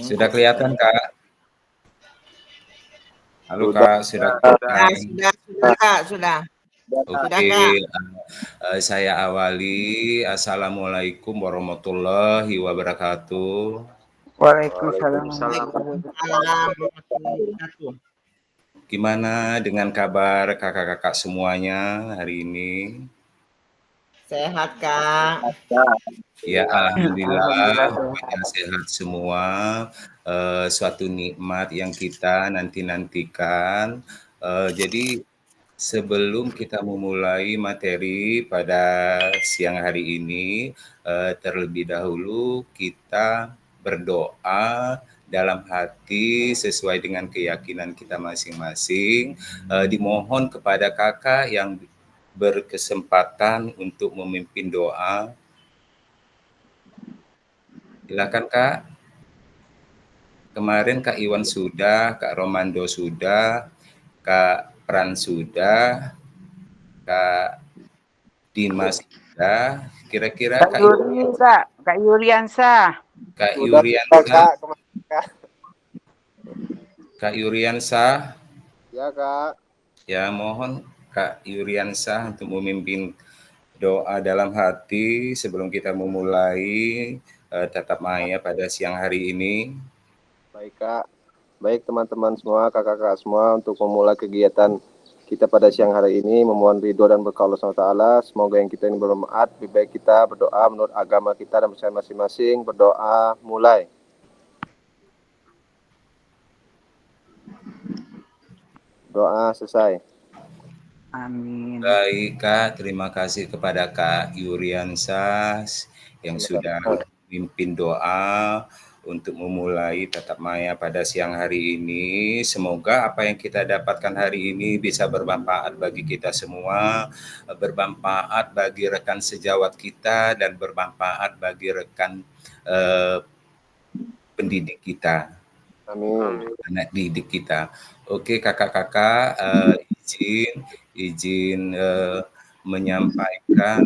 Sudah kelihatan, Kak? Halo, Sudah. Kak, sudah kelihatan? Sudah, Kak, sudah. Sudah, Oke, Kak. saya awali. Assalamualaikum warahmatullahi wabarakatuh. Waalaikumsalam. Waalaikumsalam warahmatullahi wabarakatuh. Gimana dengan kabar kakak-kakak semuanya hari ini? Sehat, Kak. Ya, alhamdulillah, Alhamdulillah. pokoknya sehat semua. Suatu nikmat yang kita nanti-nantikan. Jadi sebelum kita memulai materi pada siang hari ini, terlebih dahulu kita berdoa dalam hati sesuai dengan keyakinan kita masing-masing. Dimohon kepada kakak yang berkesempatan untuk memimpin doa. Silakan, Kak. Kemarin Kak Iwan sudah, Kak Romando sudah, Kak Pran sudah, Kak Dimas sudah. Kira-kira Kak Yuri, Kak Yuriansa. Kak Sudah, Yuriansa, Kak. Kak Yuriansa, Ya, Kak. ya mohon Kak Yuriansa untuk memimpin doa dalam hati sebelum kita memulai tatap maya pada siang hari ini. Baik, Kak. Baik, teman-teman semua, kakak-kakak semua, untuk memulai kegiatan kita pada siang hari ini, memohon ridho dan berkah Allah SWT. Semoga yang kita ini bermanfaat. Lebih baik kita berdoa menurut agama kita dan percaya masing-masing. Berdoa, mulai. Doa selesai. Amin. Baik, Kak, terima kasih kepada Kak Yuriansa yang sudah memimpin doa untuk memulai tatap maya pada siang hari ini. Semoga apa yang kita dapatkan hari ini bisa bermanfaat bagi kita semua, bermanfaat bagi rekan sejawat kita, dan bermanfaat bagi rekan pendidik kita. Amin. Anak didik kita. Oke, kakak-kakak, izin menyampaikan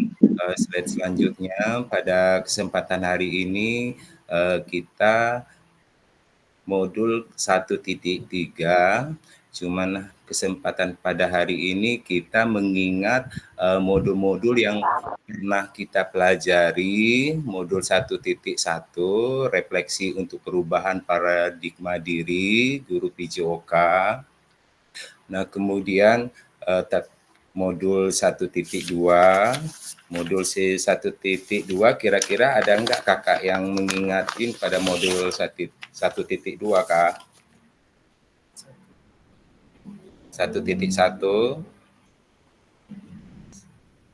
slide selanjutnya. Pada kesempatan hari ini kita modul 1.3, cuman kesempatan pada hari ini kita mengingat modul-modul yang pernah kita pelajari. Modul 1.1, refleksi untuk perubahan paradigma diri, guru PJOK. Nah, kemudian modul 1.2, modul C1.2, kira-kira ada enggak kakak yang mengingatin pada modul 1.2, Kak? 1.1,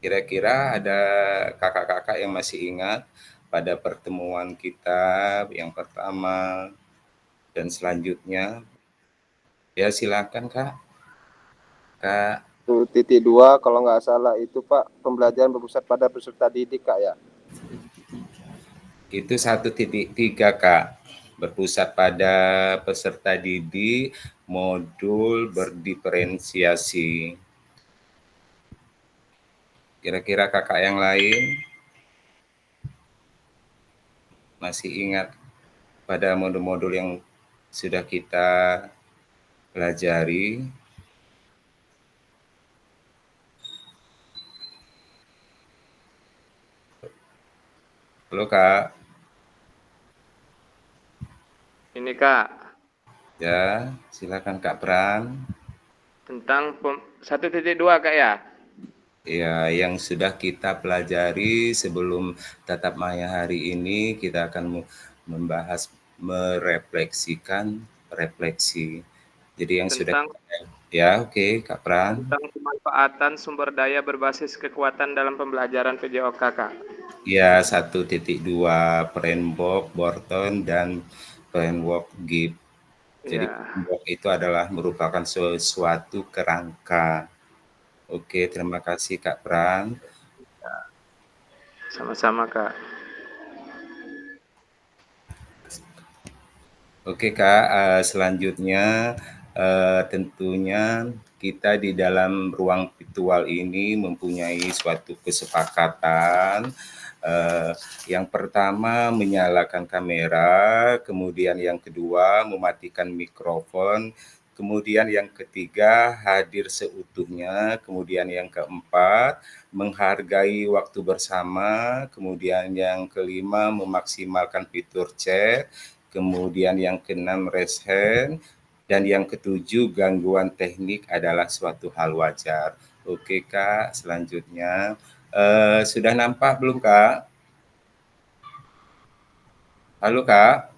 kira-kira ada kakak-kakak yang masih ingat pada pertemuan kita yang pertama dan selanjutnya? Ya, silakan, Kak. Kak. 1.2 kalau nggak salah itu, Pak, pembelajaran berpusat pada peserta didik, Kak, ya? Itu 1.3, Kak. Berpusat pada peserta didik, modul berdiferensiasi. Kira-kira kakak yang lain masih ingat pada modul-modul yang sudah kita pelajari? Halo, Kak. Ini, Kak. Ya, silakan Kak Pran. Tentang 1.2, Kak, ya? Ya, yang sudah kita pelajari sebelum tatap maya hari ini, kita akan membahas, merefleksikan refleksi. Jadi yang tentang, sudah, ya oke, Kak Pran. Tentang pemanfaatan sumber daya berbasis kekuatan dalam pembelajaran PJOK, Kak. Ya, 1.2, framework Borton dan framework Gibb. Jadi framework itu adalah merupakan sesuatu kerangka. Oke, terima kasih Kak Pran. Sama-sama, Kak. Oke, Kak, selanjutnya tentunya kita di dalam ruang virtual ini mempunyai suatu kesepakatan Yang pertama menyalakan kamera, kemudian yang kedua mematikan mikrofon, kemudian yang ketiga hadir seutuhnya, kemudian yang keempat menghargai waktu bersama, kemudian yang kelima memaksimalkan fitur chat, kemudian yang keenam raise hand, dan yang ketujuh gangguan teknik adalah suatu hal wajar. Oke Kak, selanjutnya sudah nampak belum Kak? Halo Kak.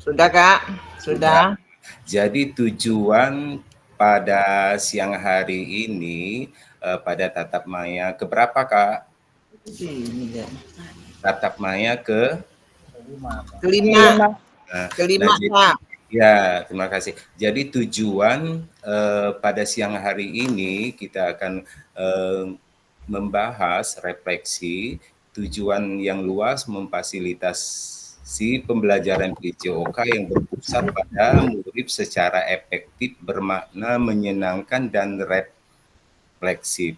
Sudah Kak, sudah. Jadi tujuan pada siang hari ini pada tatap maya keberapa Kak? Tatap maya Kelima, kelima Kak. ya, terima kasih. Jadi tujuan pada siang hari ini kita akan membahas refleksi. Tujuan yang luas memfasilitasi pembelajaran PJOK yang berpusat pada murid secara efektif, bermakna, menyenangkan, dan refleksif.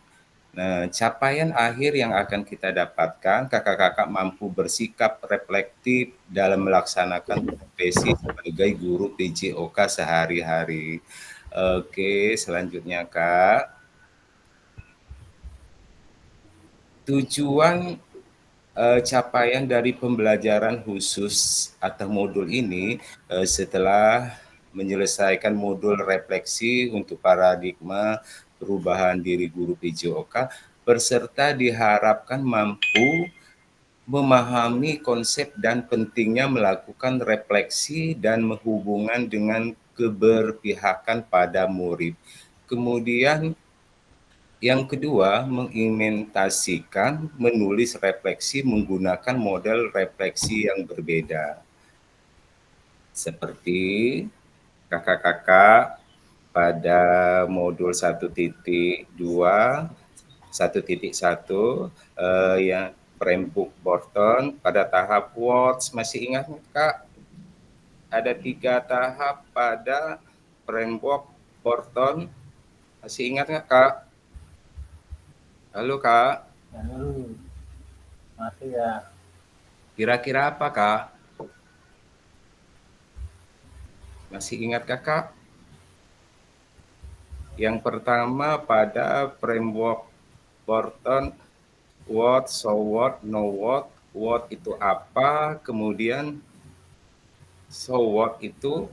Nah, capaian akhir yang akan kita dapatkan, kakak-kakak mampu bersikap reflektif dalam melaksanakan profesi sebagai guru PJOK sehari-hari. Oke, selanjutnya Kak. Tujuan capaian dari pembelajaran khusus atau modul ini setelah menyelesaikan modul refleksi untuk paradigma perubahan diri guru PJOK, peserta diharapkan mampu memahami konsep dan pentingnya melakukan refleksi dan menghubungkan dengan keberpihakan pada murid. Kemudian yang kedua, mengimplementasikan menulis refleksi menggunakan model refleksi yang berbeda. Seperti kakak-kakak pada modul 1.2, 1.1 yang Framework Borton pada tahap words, masih ingat Kak? Ada 3 tahap pada Framework Borton, masih ingat nggak Kak? Halo Kak. Halo. Masih ya. Kira-kira apa Kak? Masih ingat Kakak? Yang pertama pada framework Borton, what, so what, know what itu apa, kemudian so what itu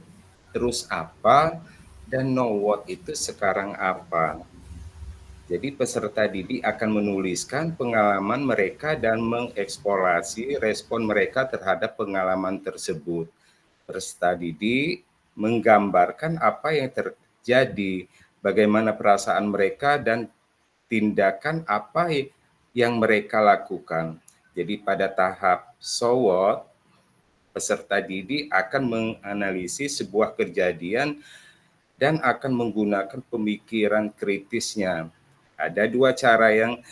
terus apa, dan know what itu sekarang apa. Jadi peserta didik akan menuliskan pengalaman mereka dan mengeksplorasi respon mereka terhadap pengalaman tersebut. Peserta didik menggambarkan apa yang terjadi, bagaimana perasaan mereka dan tindakan apa yang mereka lakukan. Jadi pada tahap so what, peserta didik akan menganalisis sebuah kejadian dan akan menggunakan pemikiran kritisnya. Ada 2 cara yang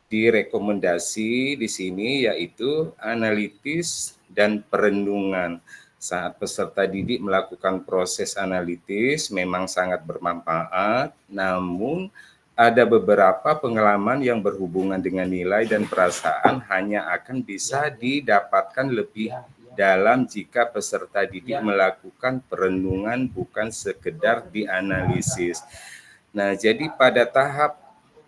direkomendasi di sini, yaitu analitis dan perenungan. Saat peserta didik melakukan proses analitis memang sangat bermanfaat, namun ada beberapa pengalaman yang berhubungan dengan nilai dan perasaan hanya akan bisa didapatkan lebih dalam jika peserta didik melakukan perenungan, bukan sekedar dianalisis. Nah, jadi pada tahap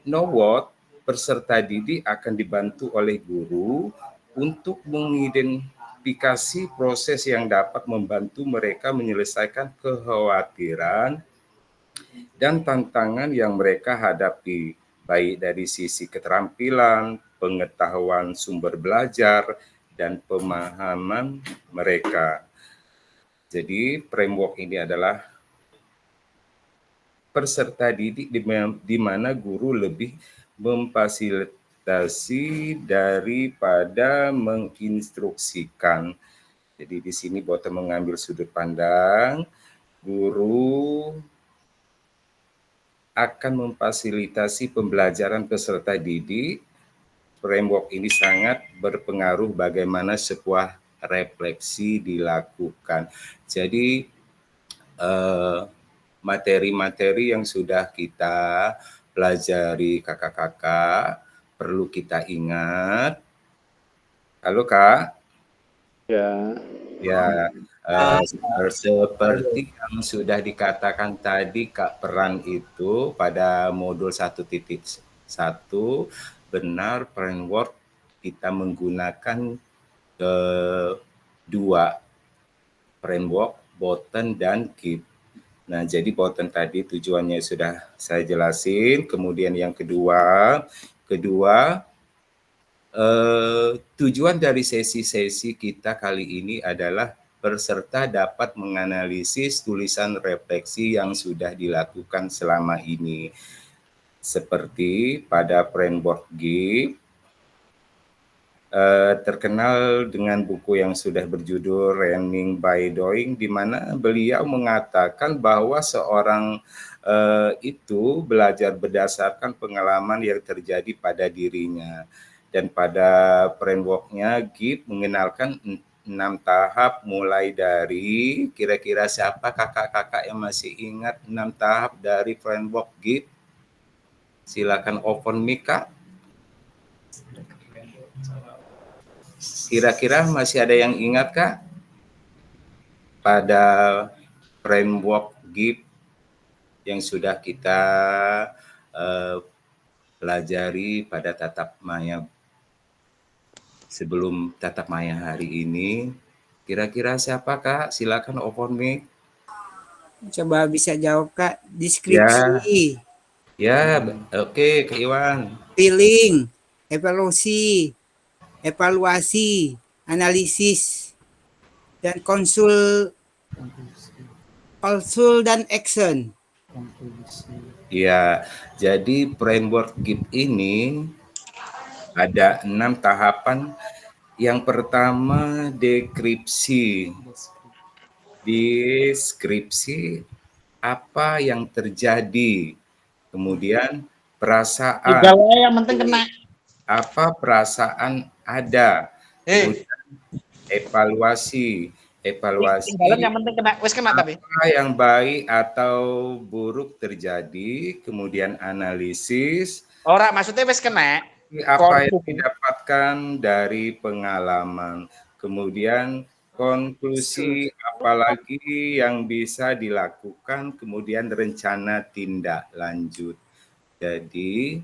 know what, peserta didik akan dibantu oleh guru untuk mengidentifikasi proses yang dapat membantu mereka menyelesaikan kekhawatiran dan tantangan yang mereka hadapi, baik dari sisi keterampilan, pengetahuan sumber belajar, dan pemahaman mereka. Jadi framework ini adalah peserta didik di mana guru lebih memfasilitasi daripada menginstruksikan. Jadi di sini Boto mengambil sudut pandang, guru akan memfasilitasi pembelajaran peserta didik. Framework ini sangat berpengaruh bagaimana sebuah refleksi dilakukan. Jadi materi-materi yang sudah kita pelajari kakak-kakak perlu kita ingat Halo Kak. Ya. Ya, seperti yang sudah dikatakan tadi Kak, peran itu pada modul 1.1 benar framework kita menggunakan dua framework, Boten dan Git. Nah, jadi Boten tadi tujuannya sudah saya jelasin. Kemudian yang kedua tujuan dari sesi-sesi kita kali ini adalah peserta dapat menganalisis tulisan refleksi yang sudah dilakukan selama ini. Seperti pada framework GIP, terkenal dengan buku yang sudah berjudul Learning by Doing, di mana beliau mengatakan bahwa seorang itu belajar berdasarkan pengalaman yang terjadi pada dirinya. Dan pada framework-nya GIP mengenalkan 6 tahap, mulai dari kira-kira siapa kakak-kakak yang masih ingat 6 tahap dari framework GIP? Silakan open mic, Kak. Kira-kira masih ada yang ingat, Kak? Pada framework GIP yang sudah kita pelajari pada tatap maya sebelum tatap maya hari ini. Kira-kira siapa, Kak? Silakan open mic. Coba bisa jawab Kak. Deskripsi, Ya, oke, Kak Iwan. feeling, evaluasi, analisis, dan konsul dan action. Ya, jadi framework GIP ini ada 6 tahapan. Yang pertama deskripsi. Deskripsi apa yang terjadi. Kemudian perasaan. yang penting kena. Apa perasaan ada. Kemudian evaluasi. Yang penting kena. Wes kena tapi. Apa yang baik atau buruk terjadi. Kemudian analisis. Ora, maksudnya wes kena. Apa yang didapatkan dari pengalaman. Kemudian konklusi apalagi yang bisa dilakukan, kemudian rencana tindak lanjut. Jadi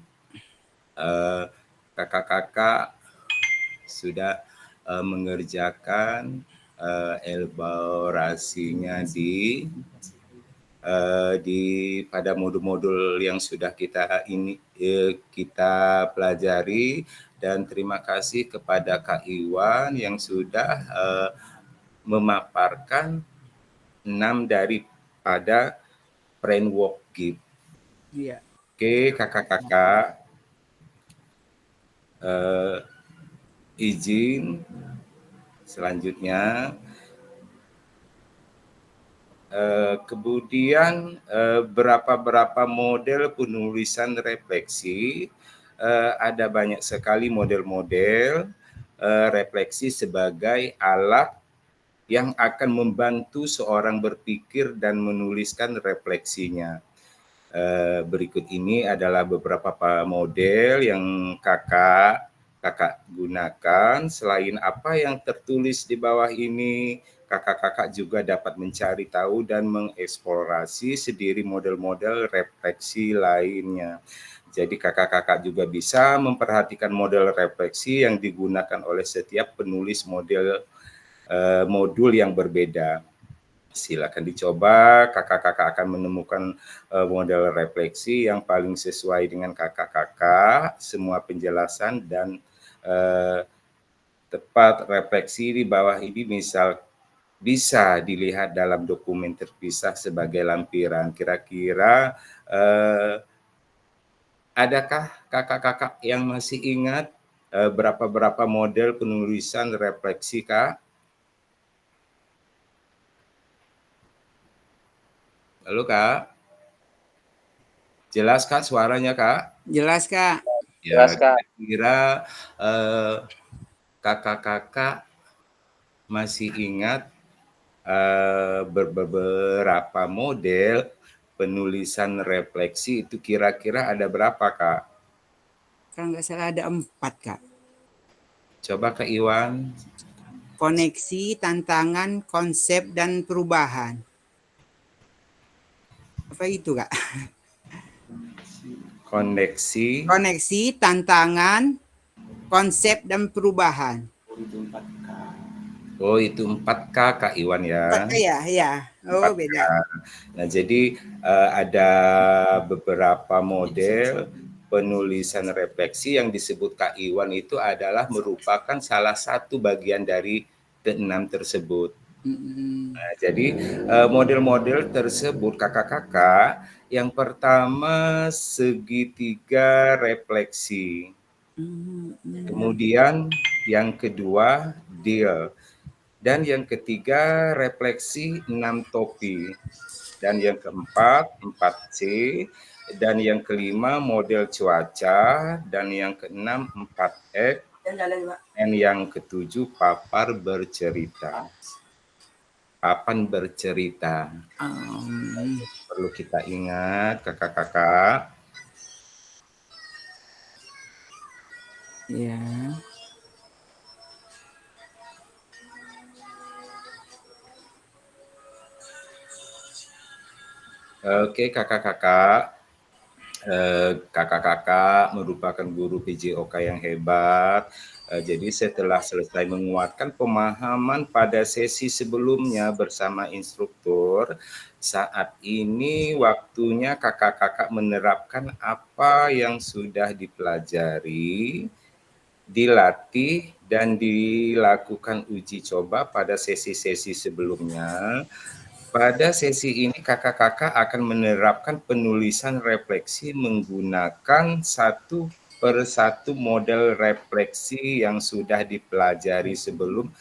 kakak-kakak sudah mengerjakan elaborasinya di pada modul-modul yang sudah kita pelajari, dan terima kasih kepada Kak Iwan yang sudah memaparkan 6 daripada framework GIP. Iya. Oke, kakak-kakak, izin selanjutnya. Kemudian berapa model penulisan refleksi. Ada banyak sekali model-model refleksi sebagai alat yang akan membantu seorang berpikir dan menuliskan refleksinya. Berikut ini adalah beberapa model yang kakak gunakan. Selain apa yang tertulis di bawah ini, kakak-kakak juga dapat mencari tahu dan mengeksplorasi sendiri model-model refleksi lainnya. Jadi kakak-kakak juga bisa memperhatikan model refleksi yang digunakan oleh setiap penulis modul yang berbeda. Silakan dicoba, kakak-kakak akan menemukan model refleksi yang paling sesuai dengan kakak-kakak. Semua penjelasan dan tepat refleksi di bawah ini misal bisa dilihat dalam dokumen terpisah sebagai lampiran. Kira-kira adakah kakak-kakak yang masih ingat berapa model penulisan refleksi, Kak? Halo, Kak. Jelas, Kak, suaranya, Kak? Jelas Kak. Ya, kira-kira kakak-kakak masih ingat beberapa model penulisan refleksi itu kira-kira ada berapa, Kak? Kalau nggak salah ada 4 Kak. Coba Kak Iwan. Koneksi, tantangan, konsep, dan perubahan. Apa itu, Kak? Koneksi. Koneksi, tantangan, konsep, dan perubahan. Oh, itu 4K Kak Iwan ya. Ya. Oh, 4K. beda. Nah, jadi ada beberapa model penulisan refleksi yang disebut Kak Iwan itu adalah merupakan salah satu bagian dari keenam tersebut. Nah, jadi model-model tersebut kakak-kakak, yang pertama segitiga refleksi. Kemudian yang kedua deal. Dan yang ketiga refleksi 6 topi. Dan yang keempat 4C. Dan yang kelima model cuaca. Dan yang keenam 4F. Dan yang ketujuh papar bercerita. Papan bercerita. Perlu kita ingat kakak-kakak. Ya. Oke kakak-kakak. Kakak-kakak merupakan guru PJOK yang hebat. Jadi setelah selesai menguatkan pemahaman pada sesi sebelumnya bersama instruktur, saat ini waktunya kakak-kakak menerapkan apa yang sudah dipelajari, dilatih, dan dilakukan uji coba pada sesi-sesi sebelumnya. Pada sesi ini kakak-kakak akan menerapkan penulisan refleksi menggunakan satu per satu model refleksi yang sudah dipelajari sebelum.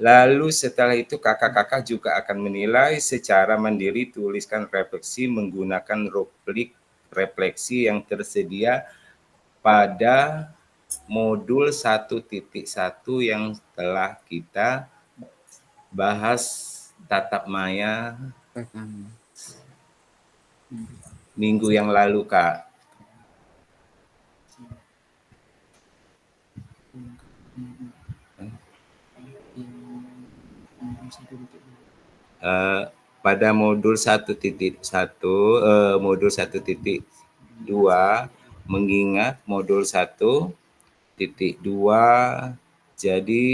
Lalu setelah itu kakak-kakak juga akan menilai secara mandiri tuliskan refleksi menggunakan rubrik refleksi yang tersedia pada modul 1.1 yang telah kita bahas tatap maya minggu yang lalu, Kak. Pada modul 1.1, modul 1.2 mengingat modul 1.2, jadi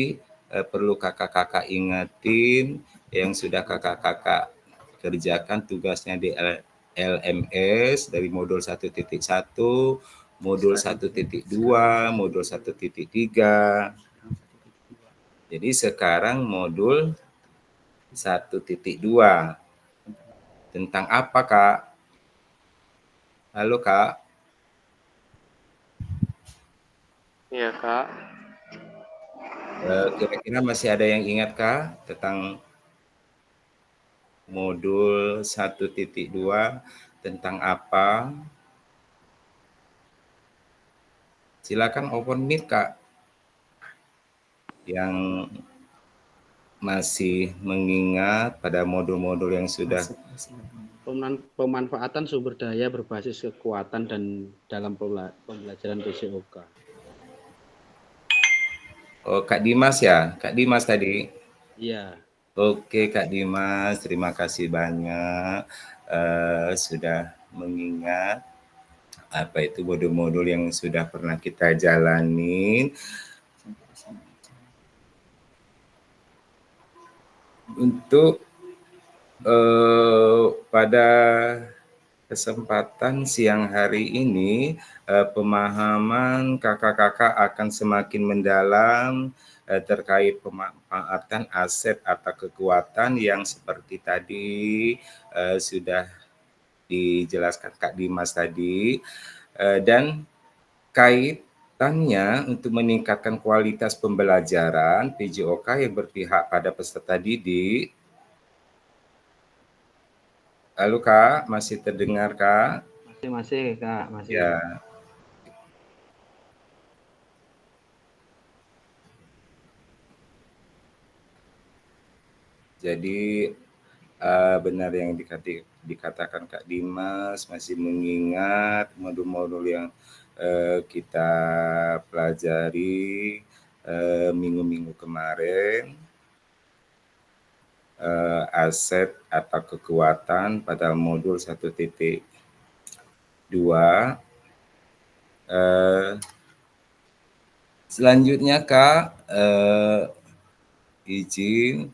perlu kakak-kakak ingatin yang sudah kakak-kakak kerjakan tugasnya di LMS dari modul 1.1, modul 1.2, modul 1.3. Jadi sekarang modul 1.2. Tentang apa, Kak? Halo, Kak. Iya, Kak. Kira-kira masih ada yang ingat, Kak, tentang modul 1.2 tentang apa? Silakan open mic, Kak. Yang masih mengingat pada modul-modul yang sudah. Pemanfaatan sumber daya berbasis kekuatan dan dalam pembelajaran PJOK. Oh, Kak Dimas ya? Kak Dimas tadi? Iya. Oke, Kak Dimas, terima kasih banyak sudah mengingat apa itu modul-modul yang sudah pernah kita jalani. Untuk pada kesempatan siang hari ini, pemahaman kakak-kakak akan semakin mendalam terkait pemanfaatan aset atau kekuatan yang seperti tadi sudah dijelaskan Kak Dimas tadi, dan kaitannya untuk meningkatkan kualitas pembelajaran PJOK yang berpihak pada peserta didik. Halo Kak, masih terdengar Kak? Masih Kak, masih. Ya. Jadi benar yang dikatakan Kak Dimas, masih mengingat modul-modul yang kita pelajari minggu-minggu kemarin, aset atau kekuatan pada modul 1.2. Selanjutnya Kak, izin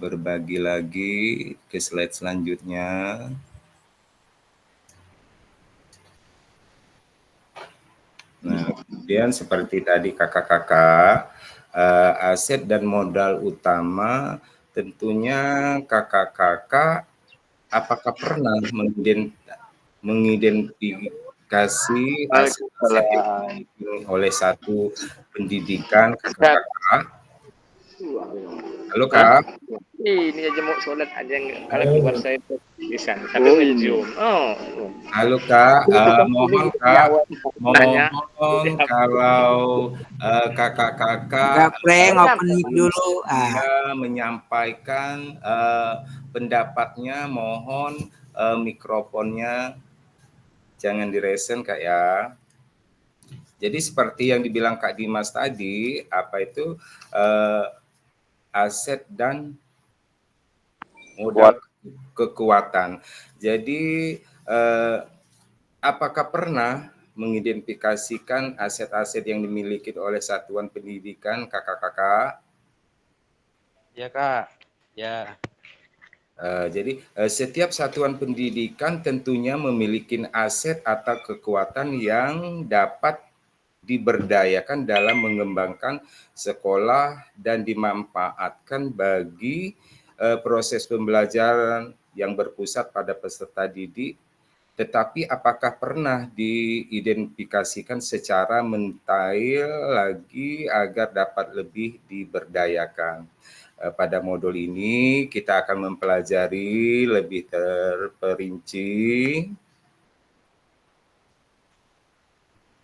berbagi lagi ke slide selanjutnya. Nah, kemudian seperti tadi kakak-kakak, aset dan modal utama tentunya kakak-kakak apakah pernah mengidentifikasi aset-aset yang dimiliki oleh satu pendidikan kakak-kakak? Halo Kak. Ini aja mau sholat aja kalau keluar saya bisa sampai nge-zoom. Halo Kak, mohon Kak, mohon kalau kakak-kakak Gapreng open mic dulu. menyampaikan pendapatnya, mohon mikrofonnya jangan diresen Kak ya. Jadi seperti yang dibilang Kak Dimas tadi, apa itu aset dan modal kekuatan. Jadi apakah pernah mengidentifikasikan aset-aset yang dimiliki oleh satuan pendidikan kakak-kakak? Ya Kak, ya. Jadi setiap satuan pendidikan tentunya memiliki aset atau kekuatan yang dapat diberdayakan dalam mengembangkan sekolah dan dimanfaatkan bagi proses pembelajaran yang berpusat pada peserta didik. Tetapi apakah pernah diidentifikasikan secara mentail lagi agar dapat lebih diberdayakan? Pada modul ini kita akan mempelajari lebih terperinci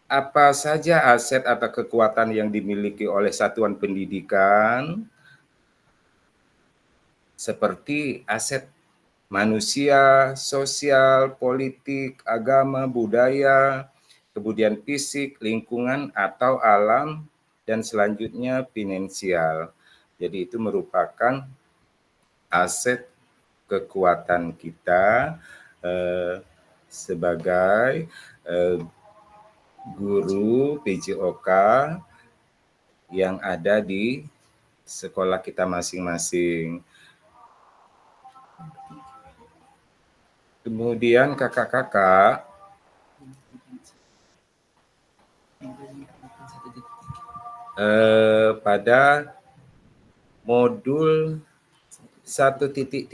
apa saja aset atau kekuatan yang dimiliki oleh satuan pendidikan, seperti aset manusia, sosial, politik, agama, budaya, kemudian fisik, lingkungan atau alam, dan selanjutnya finansial. Jadi itu merupakan aset kekuatan kita sebagai guru PJOK yang ada di sekolah kita masing-masing. Kemudian kakak-kakak, pada modul 1.3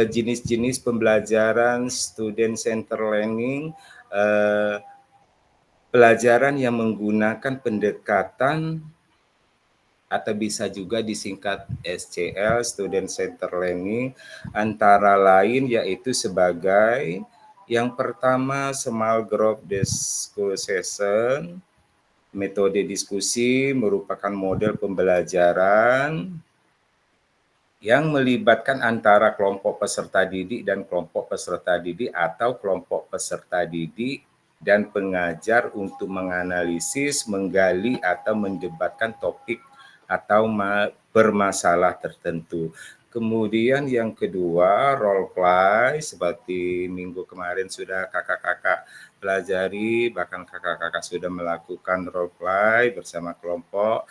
jenis-jenis pembelajaran student center learning, pelajaran yang menggunakan pendekatan atau bisa juga disingkat SCL, Student Center Learning, antara lain yaitu sebagai yang pertama small group discussion. Metode diskusi merupakan model pembelajaran yang melibatkan antara kelompok peserta didik dan kelompok peserta didik atau kelompok peserta didik dan pengajar untuk menganalisis, menggali, atau mendebatkan topik atau bermasalah tertentu. Kemudian yang kedua, role play, seperti minggu kemarin sudah kakak-kakak pelajari, bahkan kakak-kakak sudah melakukan role play bersama kelompok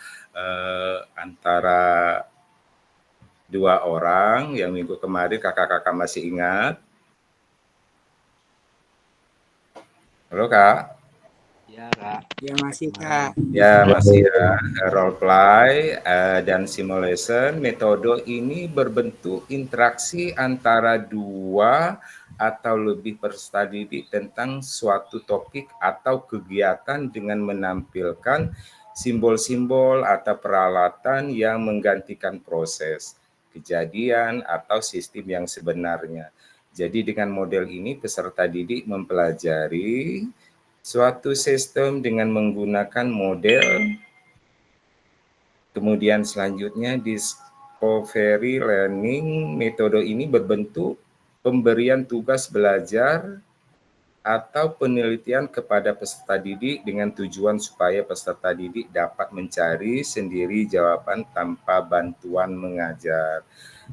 antara 2 orang yang minggu kemarin kakak-kakak masih ingat. Halo Kak. Ya Kak. Ya masih Kak. Ya masih ya. Role play dan simulation. Metode ini berbentuk interaksi antara 2 atau lebih peserta didik tentang suatu topik atau kegiatan dengan menampilkan simbol-simbol atau peralatan yang menggantikan proses, kejadian, atau sistem yang sebenarnya. Jadi dengan model ini peserta didik mempelajari suatu sistem dengan menggunakan model. Kemudian selanjutnya discovery learning. Metode ini berbentuk pemberian tugas belajar atau penelitian kepada peserta didik dengan tujuan supaya peserta didik dapat mencari sendiri jawaban tanpa bantuan mengajar.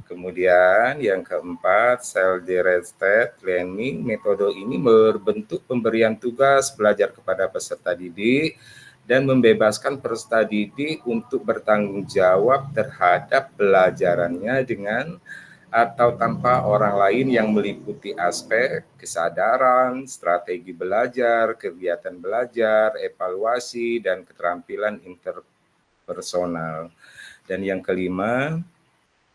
Kemudian yang keempat, self-directed learning. Metode ini berbentuk pemberian tugas belajar kepada peserta didik dan membebaskan peserta didik untuk bertanggung jawab terhadap pelajarannya dengan atau tanpa orang lain yang meliputi aspek kesadaran, strategi belajar, kegiatan belajar, evaluasi, dan keterampilan interpersonal. Dan yang kelima,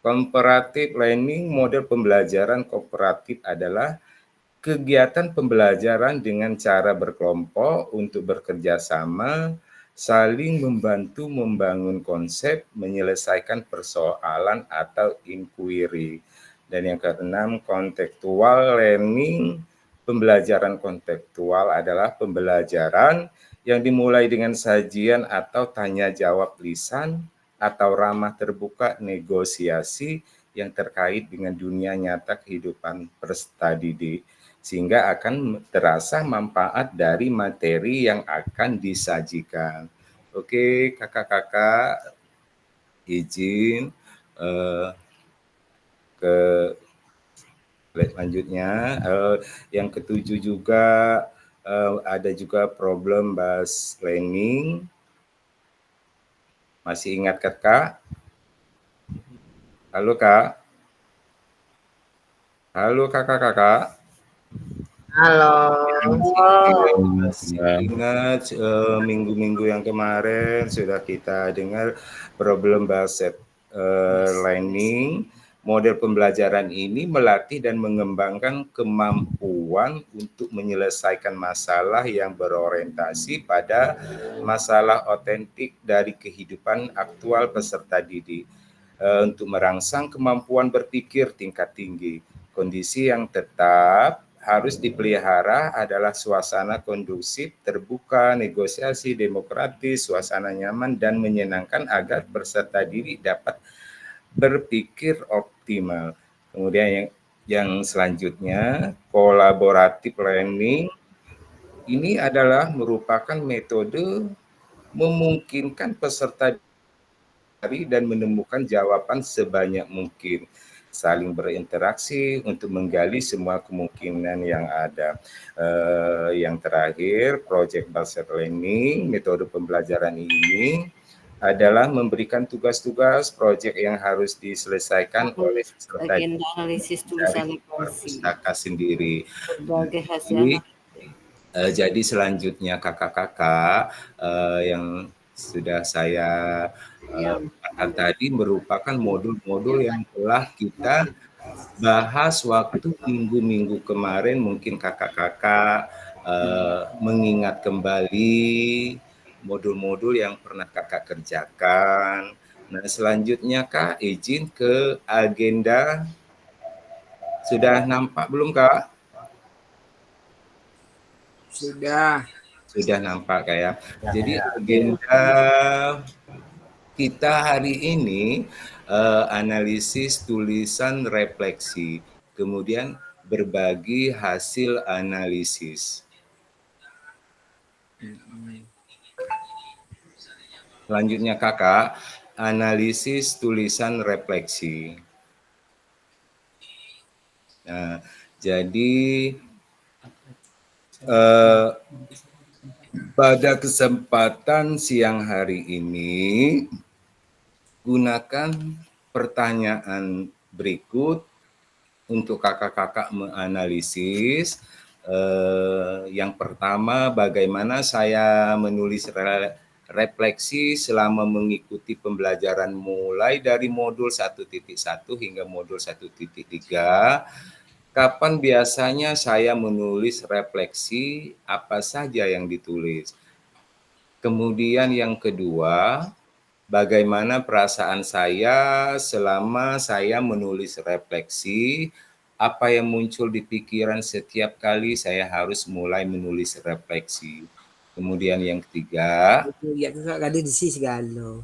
comparative learning. Model pembelajaran kooperatif adalah kegiatan pembelajaran dengan cara berkelompok untuk bekerja sama, saling membantu membangun konsep, menyelesaikan persoalan atau inquiry. Dan yang keenam, contextual learning. Pembelajaran kontekstual adalah pembelajaran yang dimulai dengan sajian atau tanya jawab lisan atau ramah terbuka negosiasi yang terkait dengan dunia nyata kehidupan peserta didik, sehingga akan terasa manfaat dari materi yang akan disajikan. Oke, kakak-kakak, izin ke slide selanjutnya. Yang ketujuh juga ada juga problem based learning. Masih ingat Kak? Halo Kak? Halo kakak-kakak? Halo. Masih ingat minggu-minggu yang kemarin sudah kita dengar problem based learning. Model pembelajaran ini melatih dan mengembangkan kemampuan untuk menyelesaikan masalah yang berorientasi pada masalah otentik dari kehidupan aktual peserta didik, untuk merangsang kemampuan berpikir tingkat tinggi. Kondisi yang tetap harus dipelihara adalah suasana kondusif, terbuka, negosiasi demokratis, suasana nyaman dan menyenangkan agar peserta didik dapat berpikir optimal. Kemudian yang selanjutnya, collaborative learning. Ini adalah merupakan metode memungkinkan peserta dan menemukan jawaban sebanyak mungkin, saling berinteraksi untuk menggali semua kemungkinan yang ada. Yang terakhir, project based learning. Metode pembelajaran ini adalah memberikan tugas-tugas proyek yang harus diselesaikan oleh peserta agenda analisis tulisan pustaka sendiri. berbagai hasil Jadi selanjutnya kakak-kakak yang sudah saya tadi merupakan modul-modul yang telah kita bahas waktu minggu-minggu kemarin. Mungkin kakak-kakak mengingat kembali modul-modul yang pernah kakak kerjakan. Nah selanjutnya Kak, izin ke agenda. Sudah nampak belum Kak? Sudah nampak kayak. Jadi agenda kita hari ini analisis tulisan refleksi, kemudian berbagi hasil analisis. Selanjutnya kakak, analisis tulisan refleksi. Nah, jadi pada kesempatan siang hari ini, gunakan pertanyaan berikut untuk kakak-kakak menganalisis. Yang pertama, bagaimana saya menulis refleksi selama mengikuti pembelajaran mulai dari modul 1.1 hingga modul 1.3. Kapan biasanya saya menulis refleksi, apa saja yang ditulis? Kemudian yang kedua, bagaimana perasaan saya selama saya menulis refleksi? Apa yang muncul di pikiran setiap kali saya harus mulai menulis refleksi? Kemudian yang ketiga,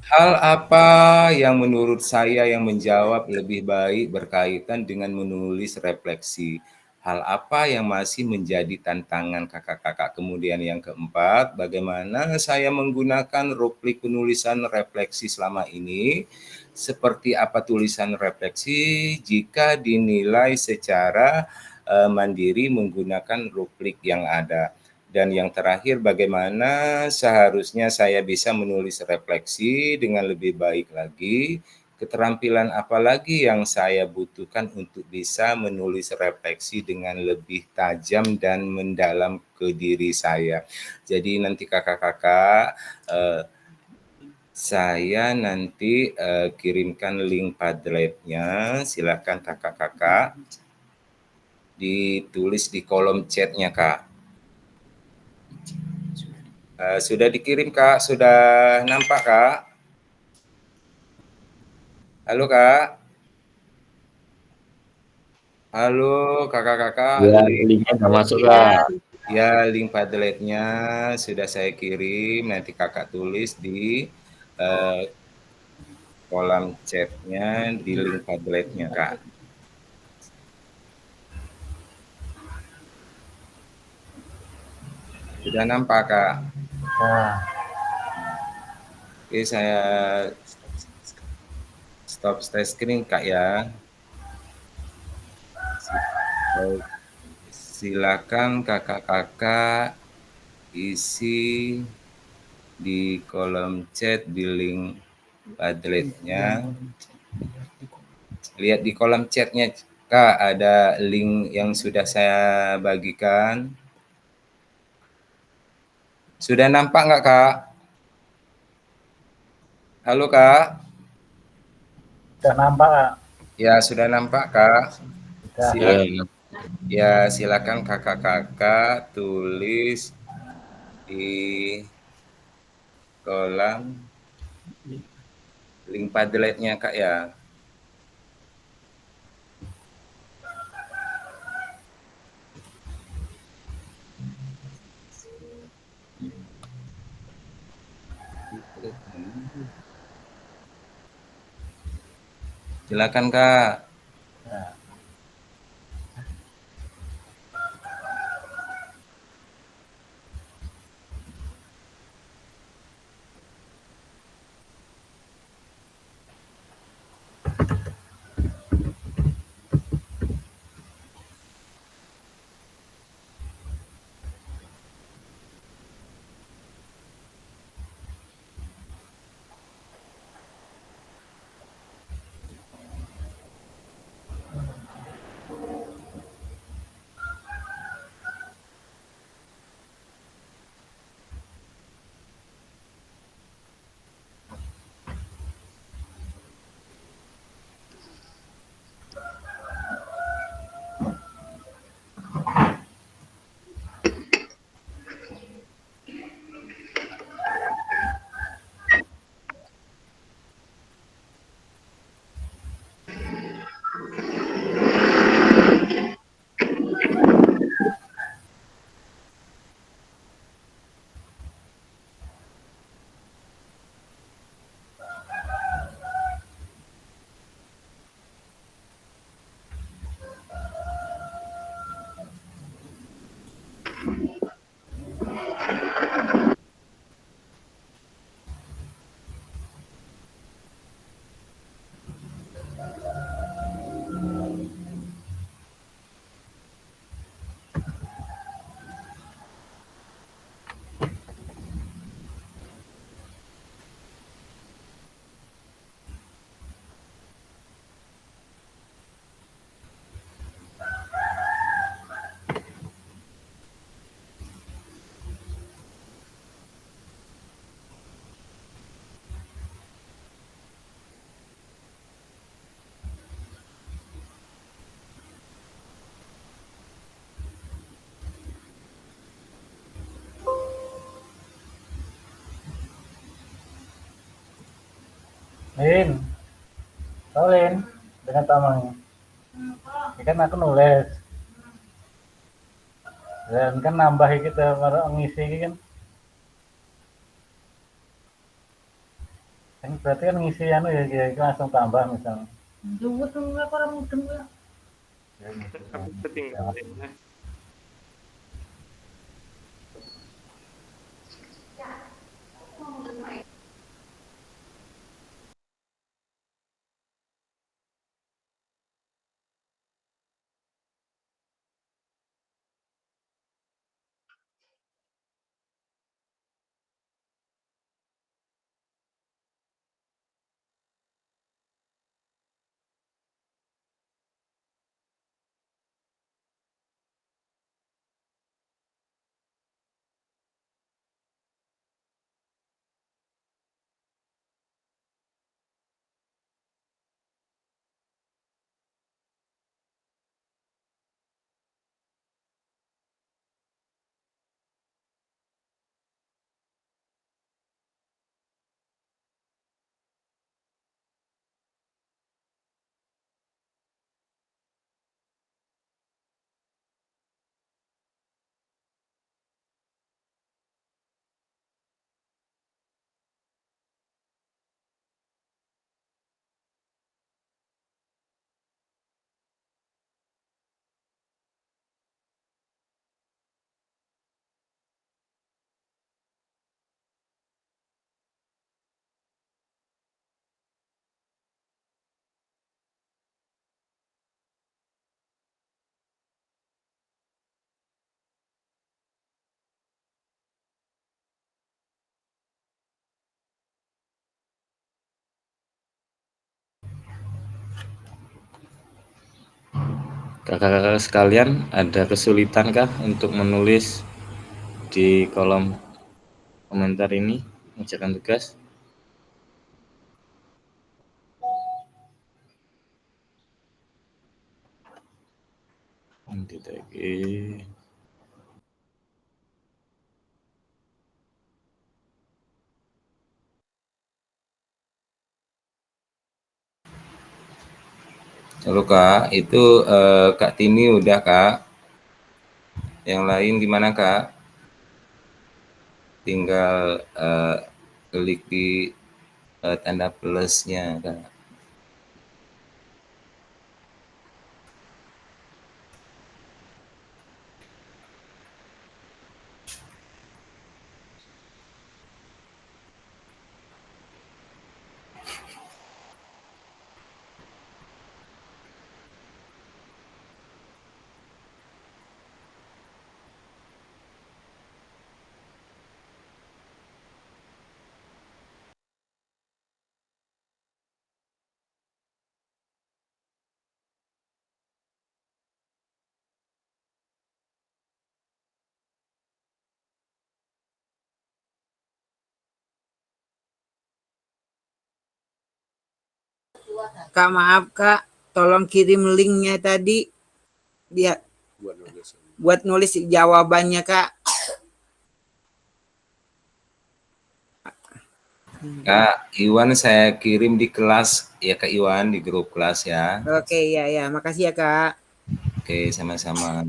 hal apa yang menurut saya yang menjawab lebih baik berkaitan dengan menulis refleksi? hal apa yang masih menjadi tantangan kakak-kakak. Kemudian yang keempat, bagaimana saya menggunakan rubrik penulisan refleksi selama ini, seperti apa tulisan refleksi jika dinilai secara mandiri menggunakan rubrik yang ada. Dan yang terakhir, bagaimana seharusnya saya bisa menulis refleksi dengan lebih baik lagi. Keterampilan apa lagi yang saya butuhkan untuk bisa menulis refleksi dengan lebih tajam dan mendalam ke diri saya. Jadi nanti kakak-kakak, saya nanti kirimkan link Padletnya. Silakan kakak-kakak ditulis di kolom chatnya, Kak. Sudah dikirim, Kak? Sudah nampak, Kak? Halo, Kak? Halo, kakak-kakak. Ya, linknya udah masuk, Kak. Ya, link Padletnya sudah saya kirim. Nanti kakak tulis di kolom chatnya di link Padletnya, Kak. Sudah nampak, Kak? Oke, saya stop share screen, Kak, ya. Silakan kakak-kakak isi di kolom chat di link Padletnya. Lihat di kolom chatnya, Kak, ada link yang sudah saya bagikan. Sudah nampak nggak, Kak? Halo, Kak? Sudah nampak, Kak. Ya, sudah nampak, Kak? Ya. Ya, silakan kakak-kakak tulis di kolom link Padletnya, Kak, ya. Silakan, Kak. Lin, tau Lin, dengan tamangnya. Ini kan aku nulis. Dan kan nambah kita ngisi kan. Kan berarti kan ngisi anu ya, langsung tambah misalnya. Tunggu aku orang mudeng ya. Aku ketinggalan. Kakak-kakak sekalian, ada kesulitan kah untuk menulis di kolom komentar ini, mengerjakan tugas? Tidak. Halo Kak, itu Kak Tini udah Kak. Yang lain gimana Kak? Tinggal klik di tanda plusnya Kak. Kak, maaf Kak, tolong kirim linknya tadi dia buat nulis jawabannya Kak. Kak Iwan saya kirim di kelas ya Kak Iwan, di grup kelas ya. Oke, ya ya, makasih ya Kak. Oke, sama-sama.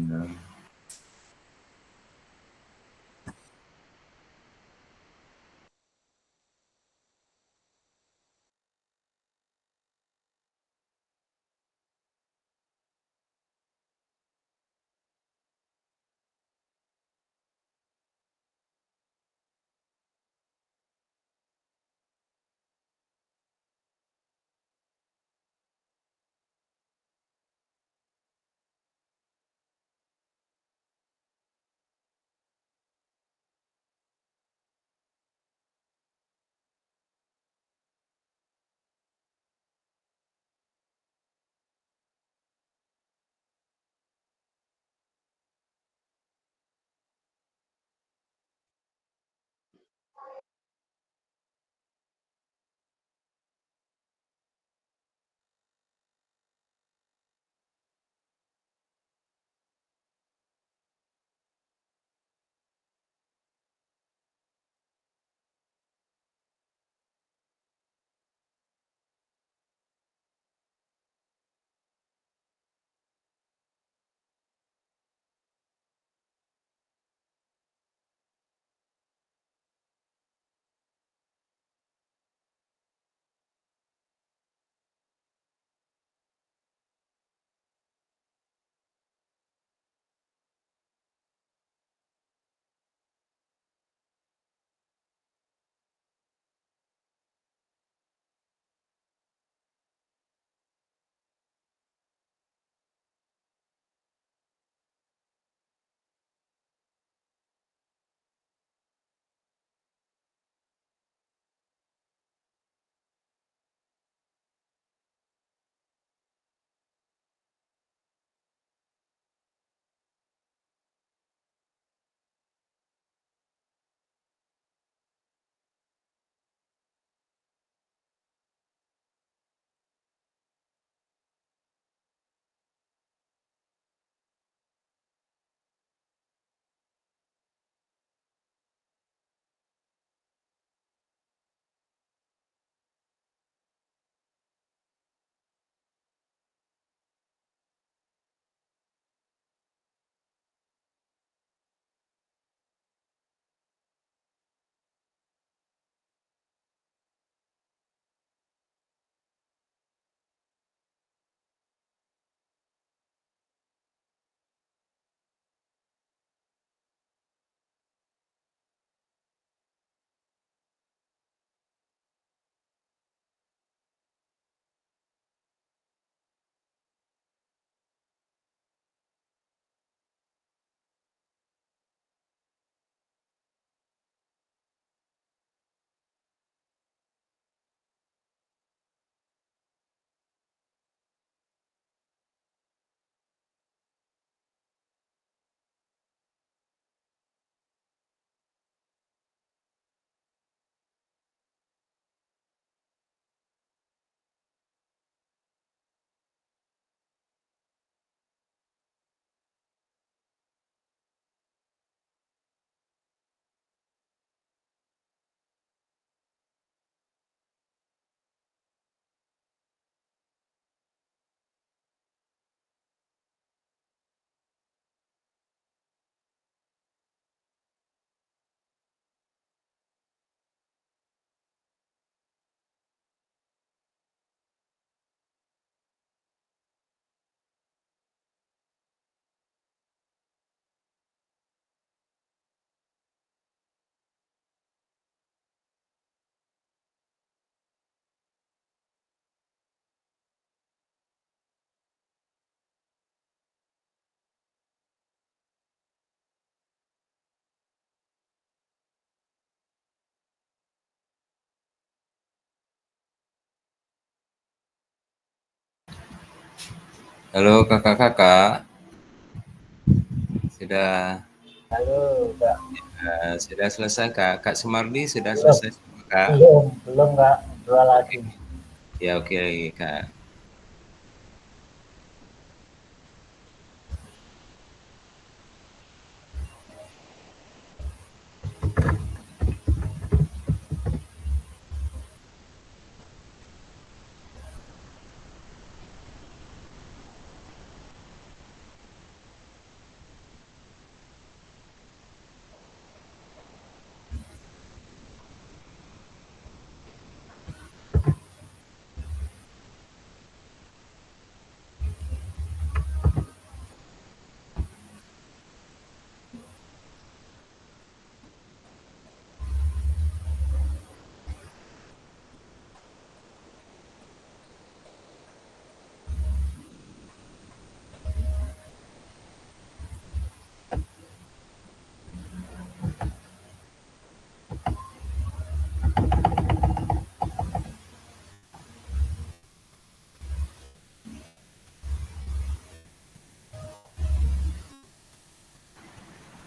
Halo kakak-kakak. Sudah Halo, Kak. sudah selesai Kak. Kak Sumardi sudah Belum, selesai semua Kak? belum Kak. Dua lagi. Ya oke Kak.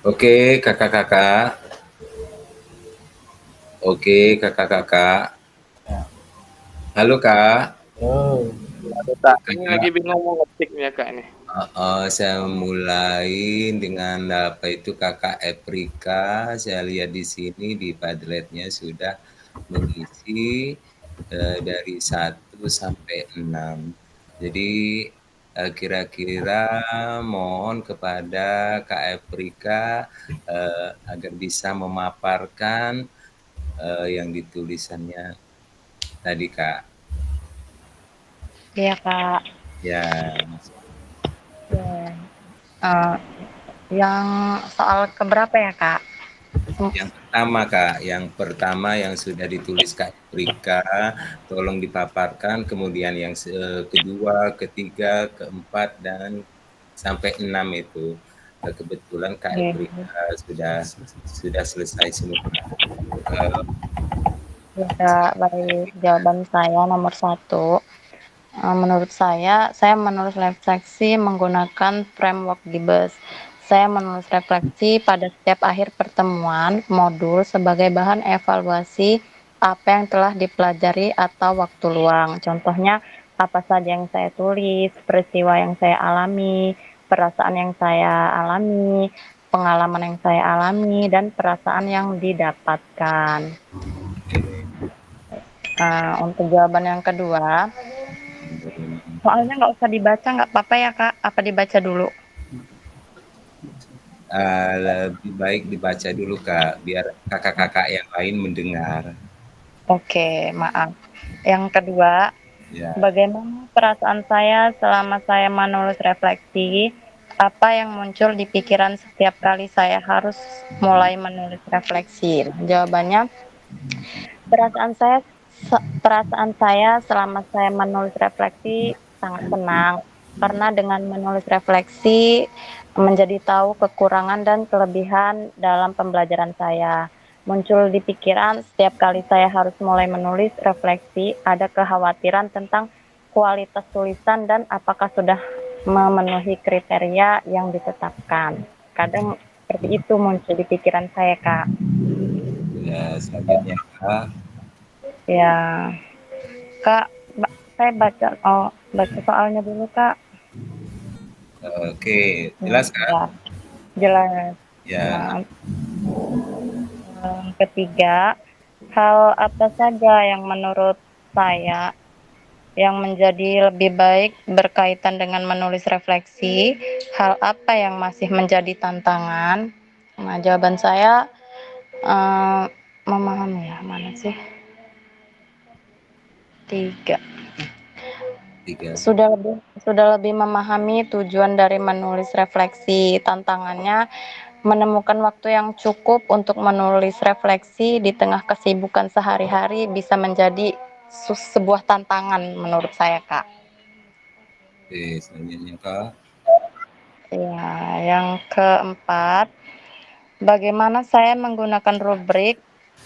Oke kakak-kakak. Oke kakak-kakak. Halo Kak. Oh. Ini lagi bingung mau ngetiknya Kak ini. Saya mulai dengan apa itu Kakak Eprika. Saya lihat di sini di Padletnya sudah mengisi dari 1 sampai 6. Jadi kira-kira mohon kepada Kak Eprika agar bisa memaparkan yang ditulisannya tadi Kak. Iya Kak. Ya. Yang soal keberapa ya Kak? Yang pertama Kak, yang pertama yang sudah ditulis Kak Rika, tolong dipaparkan, kemudian yang kedua, ketiga, keempat, dan sampai 6 itu. Kebetulan Kak Rika sudah selesai semua. Ya, baik. Jawaban saya nomor 1. Menurut saya menulis refleksi menggunakan framework Gibes. Saya menulis refleksi pada setiap akhir pertemuan modul sebagai bahan evaluasi apa yang telah dipelajari atau waktu luang. Contohnya, apa saja yang saya tulis, peristiwa yang saya alami, perasaan yang saya alami, pengalaman yang saya alami, dan perasaan yang didapatkan. Untuk jawaban yang kedua, soalnya nggak usah dibaca, nggak apa-apa ya Kak? Apa dibaca dulu? Lebih baik dibaca dulu Kak, biar kakak-kakak yang lain mendengar. Oke, maaf. Yang kedua, bagaimana perasaan saya selama saya menulis refleksi? Apa yang muncul di pikiran setiap kali saya harus mulai menulis refleksi? Jawabannya, perasaan saya selama saya menulis refleksi sangat senang. Karena dengan menulis refleksi menjadi tahu kekurangan dan kelebihan dalam pembelajaran saya. Muncul di pikiran setiap kali saya harus mulai menulis refleksi, ada kekhawatiran tentang kualitas tulisan dan apakah sudah memenuhi kriteria yang ditetapkan. Kadang seperti itu muncul di pikiran saya, Kak. Ya, selanjutnya Kak. Ya, Kak, saya baca soalnya dulu, Kak. Oke, jelas Kak? Ya, jelas. Ya. Ketiga, hal apa saja yang menurut saya yang menjadi lebih baik berkaitan dengan menulis refleksi, hal apa yang masih menjadi tantangan? Nah, jawaban saya memahami ya, mana sih? 3. Sudah lebih memahami tujuan dari menulis refleksi. Tantangannya menemukan waktu yang cukup untuk menulis refleksi di tengah kesibukan sehari-hari bisa menjadi sebuah tantangan menurut saya, Kak. Oke, selanjutnya Kak. Ya, yang keempat, bagaimana saya menggunakan rubrik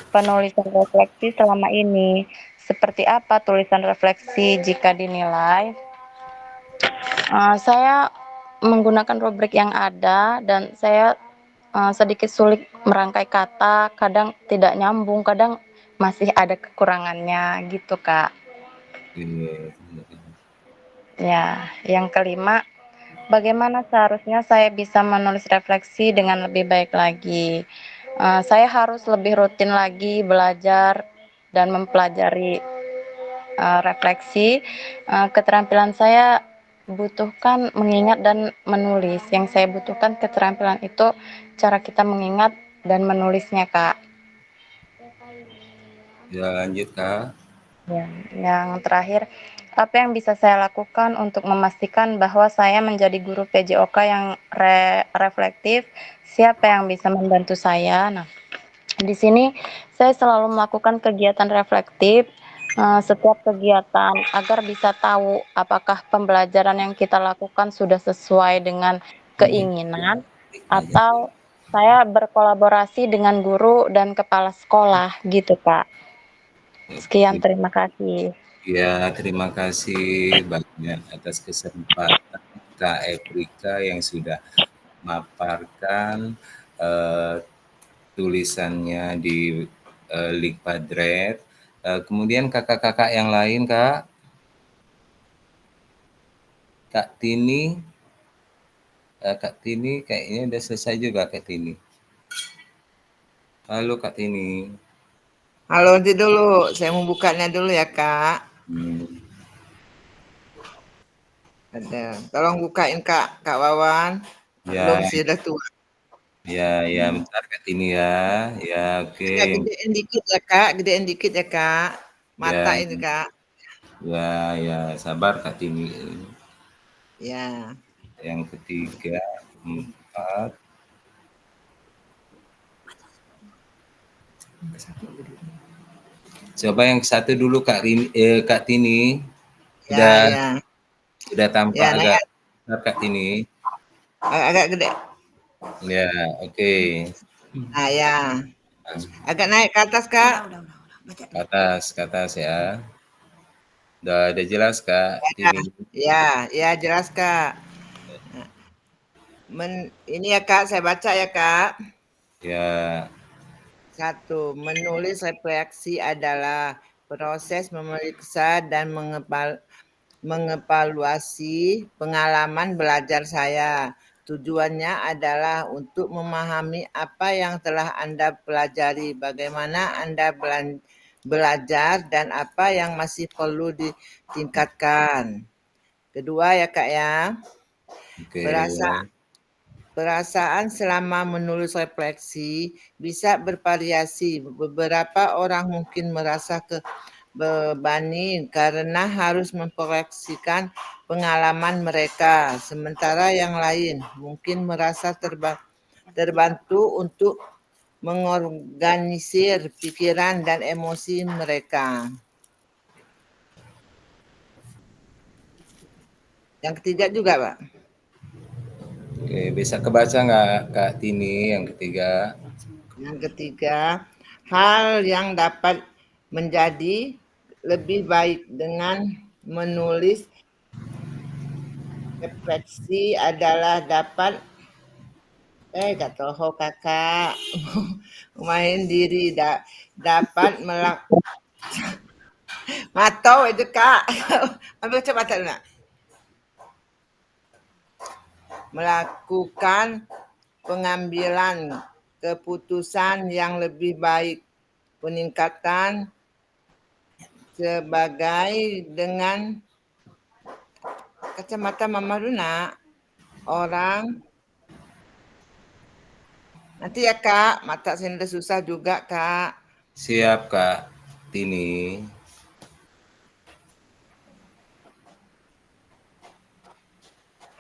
penulisan refleksi selama ini? Seperti apa tulisan refleksi jika dinilai Saya menggunakan rubrik yang ada dan saya sedikit sulit merangkai kata, kadang tidak nyambung, kadang masih ada kekurangannya gitu, Kak. Iya. Ya, yang kelima, bagaimana seharusnya saya bisa menulis refleksi dengan lebih baik lagi? Saya harus lebih rutin lagi belajar dan mempelajari refleksi. Keterampilan saya butuhkan mengingat dan menulis. Yang saya butuhkan keterampilan itu cara kita mengingat dan menulisnya, Kak. Ya, lanjut Kak. Ya, yang terakhir, apa yang bisa saya lakukan untuk memastikan bahwa saya menjadi guru PJOK yang reflektif? Siapa yang bisa membantu saya? Nah, di sini saya selalu melakukan kegiatan reflektif setiap kegiatan agar bisa tahu apakah pembelajaran yang kita lakukan sudah sesuai dengan keinginan atau saya berkolaborasi dengan guru dan kepala sekolah gitu, Kak. Sekian, terima kasih. Ya, terima kasih banyak atas kesempatan Kak Eprika yang sudah memaparkan tulisannya di Link Padret. Kemudian kakak-kakak yang lain, Kak. Kak Tini. Kak Tini kayaknya udah selesai juga, Kak Tini. Halo Kak Tini. Halo, nanti dulu. Saya mau bukanya dulu ya, Kak. Ada. Tolong bukain Kak Wawan. Ya. Belum sih, udah tua. Ya, bentar Kak Tini ya. Ya, oke. Gedein dikit ya, Kak. Gedein dikit ya, Kak. Mata Ya. ini, Kak. Ya, sabar Kak Tini. Ya. Yang ketiga, 4. Coba yang satu dulu Kak Tini. Sudah tampak Ya, agak besar Kak Tini. Agak gede. Ya, oke. Nah, ya. Agak naik ke atas, Kak. Ke atas ya. Udah jelas Kak Tini. Ya, jelas Kak. Ini ya Kak, saya baca ya Kak. Ya. 1. Menulis refleksi adalah proses memeriksa dan mengevaluasi pengalaman belajar saya. Tujuannya adalah untuk memahami apa yang telah Anda pelajari, bagaimana Anda belajar, dan apa yang masih perlu ditingkatkan. Kedua ya Kak ya. Okay. Perasaan selama menulis refleksi bisa bervariasi. Beberapa orang mungkin merasa bebani karena harus memproyeksikan pengalaman mereka, sementara yang lain mungkin merasa terbantu untuk mengorganisir pikiran dan emosi mereka. Yang ketiga juga, Pak. Oke, bisa kebaca nggak Kak Tini yang ketiga? Yang ketiga, hal yang dapat menjadi lebih baik dengan menulis refleksi adalah dapat gak tahu kakak main diri dapat matau itu Kak. Ambil coba nak. Melakukan pengambilan keputusan yang lebih baik, peningkatan sebagai dengan kacamata Mama Luna orang nanti ya Kak, mata saya udah susah juga Kak. Siap Kak Tini.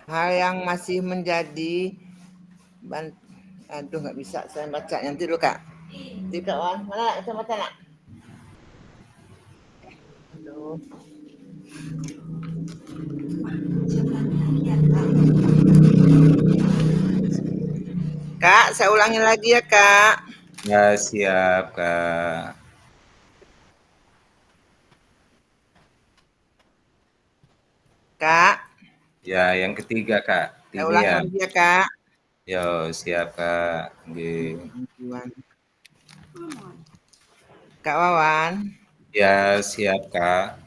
Hal yang masih menjadi aduh nggak bisa saya baca nanti dulu Kak. Nanti Kak Wan, mana kacamata nak? Aduh. Kak, saya ulangi lagi ya Kak. Ya siap Kak. Kak. Ya, yang ketiga Kak. Saya ulang Tinian. lagi ya Kak. Yo, siap Kak. Nggih. Kak Wawan. Ya, siap Kak.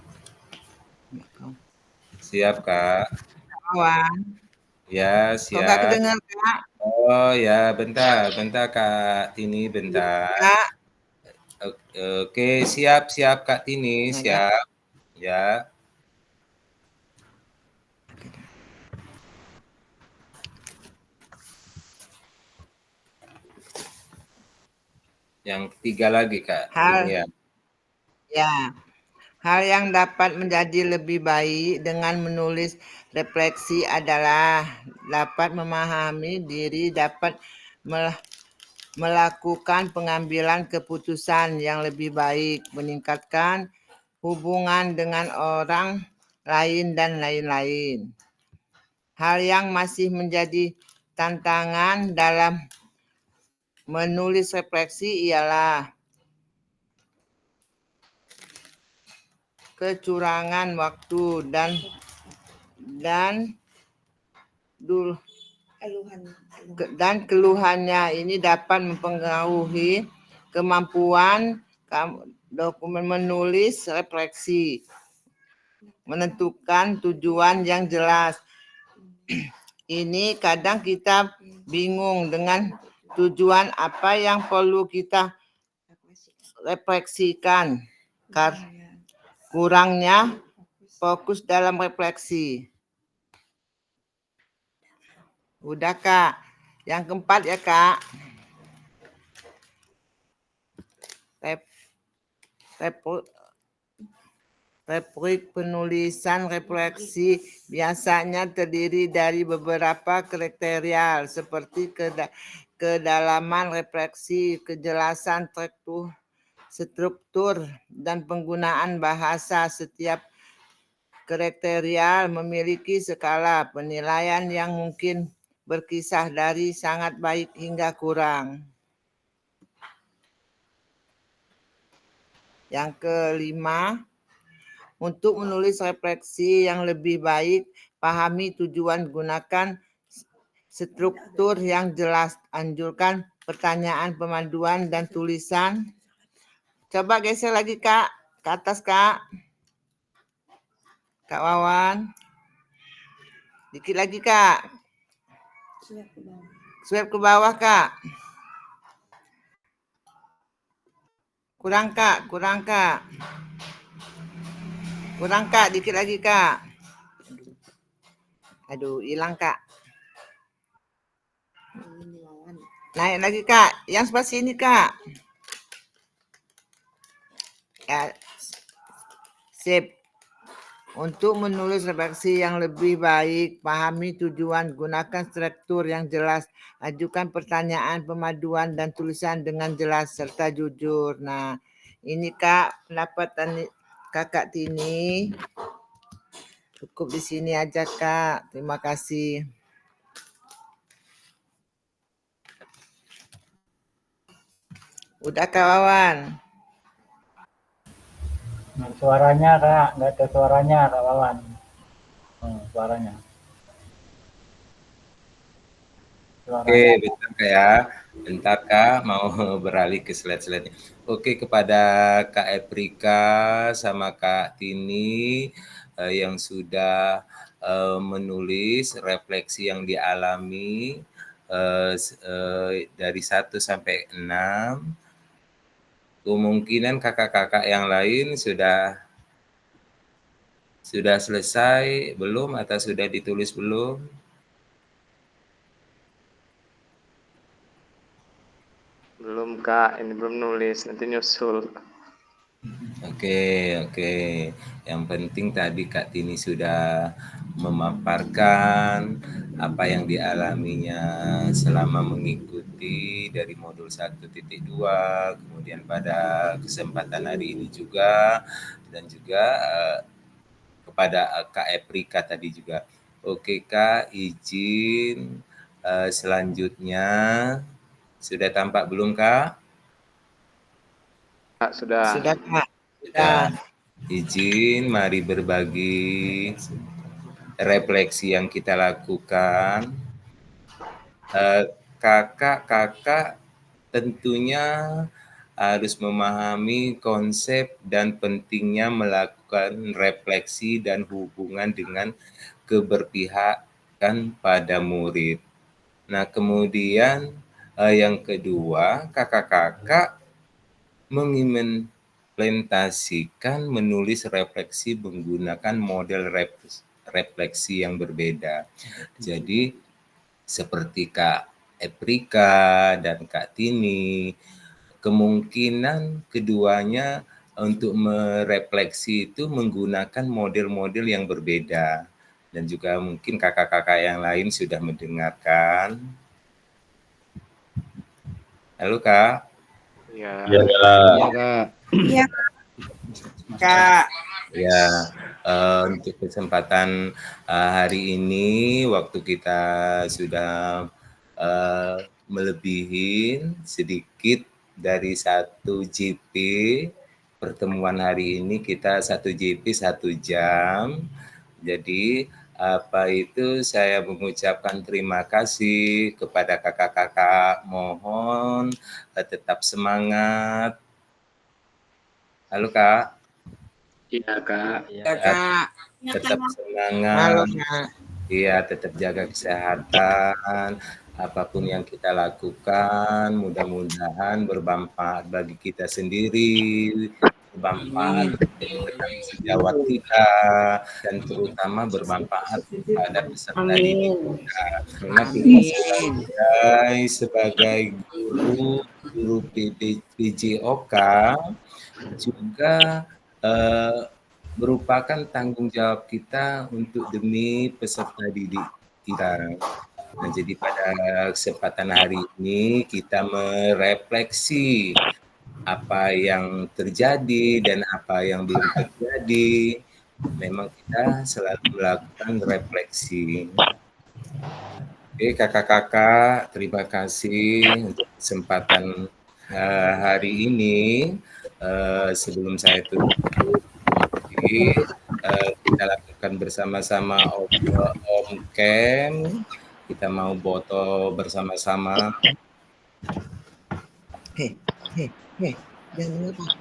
Siap Kak. Kak Wawan. Ya, Kok nggak siap. kedengar Kak? Oh ya, bentar Kak Tini, bentar. Kak. Oke, siap Kak Tini, siap. Ya. Yang ketiga lagi Kak. Tinian. Hal yang dapat menjadi lebih baik dengan menulis refleksi adalah dapat memahami diri, dapat melakukan pengambilan keputusan yang lebih baik, meningkatkan hubungan dengan orang lain dan lain-lain. Hal yang masih menjadi tantangan dalam menulis refleksi ialah kecurangan waktu dan keluhannya ini dapat mempengaruhi kemampuan dokumen menulis refleksi, menentukan tujuan yang jelas. Ini kadang kita bingung dengan tujuan apa yang perlu kita refleksikan. Kurangnya fokus dalam refleksi. Udah Kak. Yang keempat ya Kak. Rubrik penulisan refleksi biasanya terdiri dari beberapa kriteria seperti kedalaman refleksi, kejelasan struktur, dan penggunaan bahasa. Setiap kriteria memiliki skala penilaian yang mungkin berkisar dari sangat baik hingga kurang. Yang kelima, untuk menulis refleksi yang lebih baik, pahami tujuan, gunakan struktur yang jelas, anjurkan pertanyaan, pemanduan, dan tulisan. Coba geser lagi Kak, ke atas Kak. Kak Wawan. Dikit lagi Kak. Swipe ke bawah Kak. Kurang Kak. Kurang Kak, dikit lagi Kak. Aduh, hilang Kak. Naik lagi Kak, yang sebelah sini Kak. Ya, sip. Untuk menulis refleksi yang lebih baik, pahami tujuan, gunakan struktur yang jelas, ajukan pertanyaan, pemaduan, dan tulisan dengan jelas serta jujur. Nah, ini Kak, pendapat Kakak Tini. Cukup di sini aja Kak. Terima kasih. Udah Kak Wawan. Suaranya Kak, nggak ada suaranya Kak Wawan. Suaranya. Oke, bentar Kak ya. Bentar Kak, mau beralih ke slide-slide-nya. Oke, kepada Kak Eprika sama Kak Tini yang sudah menulis refleksi yang dialami dari 1 sampai 6. Kemungkinan kakak-kakak yang lain sudah selesai belum atau sudah ditulis belum? Belum Kak, ini belum nulis, nanti nyusul. Oke. Yang penting tadi Kak Tini sudah memaparkan apa yang dialaminya selama mengikuti dari modul 1.2, kemudian pada kesempatan hari ini juga, dan juga kepada Kak Eprika tadi juga. Oke Kak, izin selanjutnya sudah tampak belum Kak? Sudah. Sudah Kak. Sudah. Izin, mari berbagi. refleksi yang kita lakukan, kakak-kakak tentunya harus memahami konsep dan pentingnya melakukan refleksi dan hubungan dengan keberpihakan pada murid. Nah, kemudian yang kedua, kakak-kakak mengimplementasikan menulis refleksi menggunakan model refleksi yang berbeda. Jadi, seperti Kak Eprika dan Kak Tini, kemungkinan keduanya untuk merefleksi itu menggunakan model-model yang berbeda. Dan juga mungkin kakak-kakak yang lain sudah mendengarkan. Halo Kak. Ya. Iya Kak. Iya Kak. Ya, untuk kesempatan hari ini waktu kita sudah melebihi sedikit dari 1 JP. Pertemuan hari ini kita 1 JP 1 jam. Jadi saya mengucapkan terima kasih kepada kakak-kakak. Mohon tetap semangat. Halo Kak. Iya Kak. Iya Kak. Tetap Halo semangat. Kak. Iya, tetap jaga kesehatan. Apapun yang kita lakukan, mudah-mudahan bermanfaat bagi kita sendiri, bermanfaat bagi rekan sejawat kita, dan terutama bermanfaat pada peserta didik kita. Karena kita sebagai guru PJOK juga merupakan tanggung jawab kita untuk demi peserta didik kita. Nah, jadi pada kesempatan hari ini kita merefleksi apa yang terjadi dan apa yang belum terjadi. Memang kita selalu melakukan refleksi. Oke, kakak-kakak, terima kasih untuk kesempatan hari ini. Sebelum saya tutup, kita lakukan bersama-sama Om Ken. Kita mau foto bersama-sama. Jangan lupa.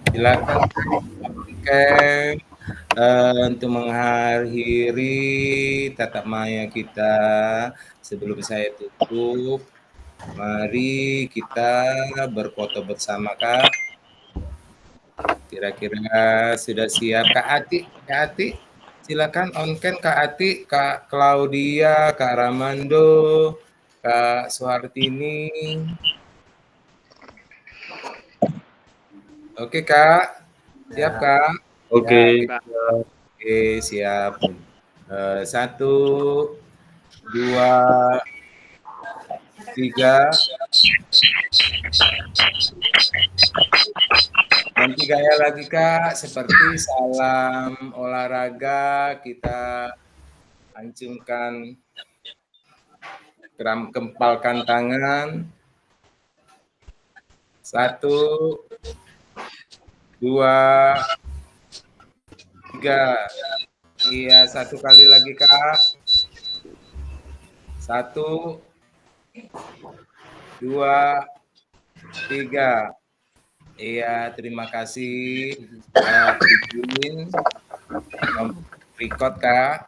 Silakan Om Ken untuk mengakhiri tatap maya kita. Sebelum saya tutup, mari kita berfoto bersama Kak. Kira-kira sudah siap Kak Ati, silakan on cam Kak Ati, Kak Claudia, Kak Ramando, Kak Suhartini. Oke Kak, siap Kak? Oke. Ya, oke, siap. 1, 2, 3. Nanti gaya lagi Kak, seperti salam olahraga, kita hancurkan, kempalkan tangan. 1, 2, 3. Iya, 1 kali lagi Kak. 1, 2, 3. Iya, terima kasih. Izin record Kak.